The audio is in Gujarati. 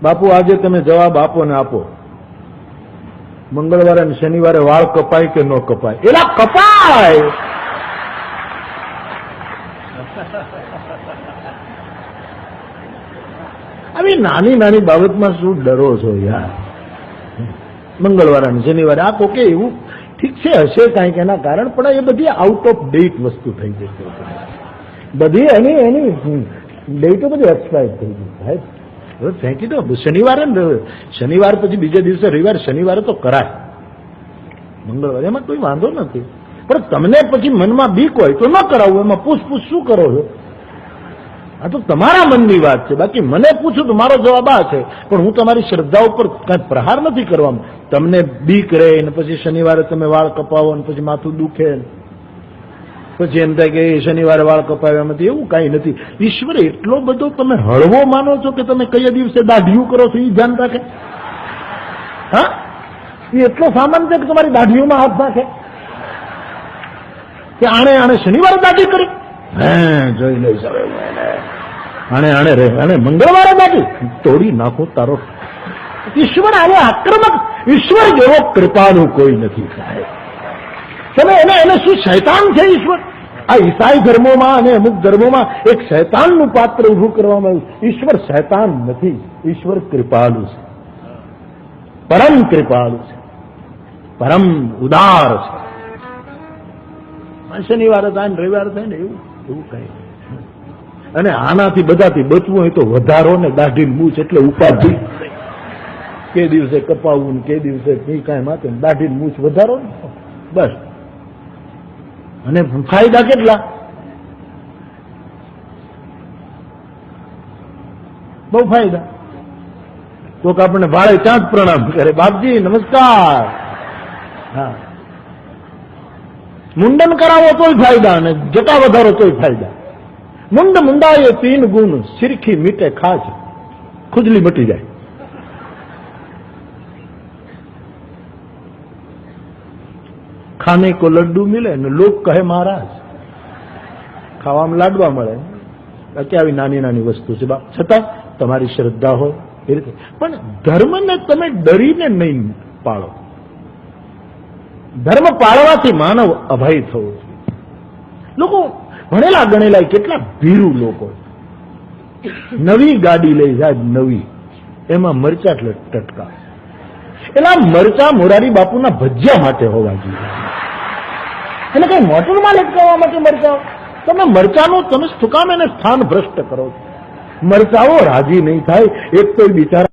બાપુ આજે તમે જવાબ આપો ને આપો, મંગળવારે અને શનિવારે વાળ કપાય કે ન કપાય? એલા કપાય. આવી નાની નાની બાબતમાં શું ડરો છો યાર? મંગળવારે અને શનિવારે આપો કે એવું ઠીક છે, હશે કાંઈક એના કારણ, પણ એ બધી આઉટ ઓફ ડેટ વસ્તુ થઈ ગઈ છે. બધી એની ડેટો બધી એક્સપાયર થઈ ગઈ સાહેબ. હવે ફેંકી દો. શનિવાર પછી બીજે દિવસે રવિવાર, શનિવારે તો કરાય, મંગળવારે એમાં કોઈ વાંધો નથી. પણ તમને પછી મનમાં બીક હોય તો ન કરાવવું, એમાં પૂછ શું કરો છો? આ તો તમારા મનની વાત છે. બાકી મને પૂછું તો મારો જવાબ આ છે, પણ હું તમારી શ્રદ્ધા ઉપર કાંઈ પ્રહાર નથી કરવાનો. તમને બીક રહે ને પછી શનિવારે તમે વાળ કપાવો ને પછી માથું દુખે, પછી એમ થાય કે શનિવારે વાળ કપાવ્યા નથી, એવું કાંઈ નથી. ઈશ્વર એટલો બધો તમે હળવો માનો છો કે તમે કયા દિવસે દાઢીયું કરો છો એ ધ્યાન રાખે? હા, એ એટલો સામાન છે કે તમારી દાઢીઓમાં હાથ નાખે કે આણે શનિવારે દાઢી કરી? હે જોઈ લઈશ હવે આણે મંગળવારે દાઢી તોડી નાખો તારો. ઈશ્વર આવો આક્રમક, ઈશ્વર જેવો કૃપાનું કોઈ નથી સાહેબ. તમે એને શું શૈતાન છે ઈશ્વર? આ ઈસાઈ ધર્મોમાં અને અમુક ધર્મોમાં એક શૈતાનનું પાત્ર ઉભું કરવામાં આવ્યું. ઈશ્વર શૈતાન નથી, ઈશ્વર કૃપાલુ છે, પરમ કૃપાલુ છે, પરમ ઉદાર છે. શનિવારે થાય ને રવિવારે થાય ને એવું કઈ. અને આનાથી બધાથી બચવું હોય તો વધારો ને દાઢી મૂછ એટલે ઉપાધિ. કે દિવસે કપાવવું કે દિવસે કાંઈ માથે દાઢી મૂછ વધારો ને બસ. અને ફાયદા કેટલા? બહુ ફાયદા. કોક આપણને ભાડે ત્યાં જ પ્રણામ કરે, બાપજી નમસ્કાર. હા, મુંડન કરાવો તોય ફાયદા અને જટા વધારો તોય ફાયદા. મુંડાએ 3 ગુણ, સિરખી મીટે ખાજ, ખુજલી મટી જાય. ખાને કો લડ્ડુ મિલે ને લોક કહે મહારાજ. ખાવામાં લાડવા મળે, બાકી આવી નાની નાની વસ્તુ છે બાપ. છતાં તમારી શ્રદ્ધા હોય એ રીતે. પણ ધર્મને તમે ડરીને નહીં પાળો. ધર્મ પાળવાથી માનવ અભય થવો જોઈએ. લોકો ભણેલા ગણેલા કેટલા ભીરુ લોકો, નવી ગાડી લઈ જાય, નવી, એમાં મરચા ટટકા. એના મરચા મોરારી બાપુના ભજીયા માટે હોવા જોઈએ. એને કઈ મોટરમાં લટકાવવા માટે મરચાઓ? તમે મરચાનું તમે શું કામ એને સ્થાન ભ્રષ્ટ કરો છો? મરચાઓ રાજી નહીં થાય. એક તો બિચારા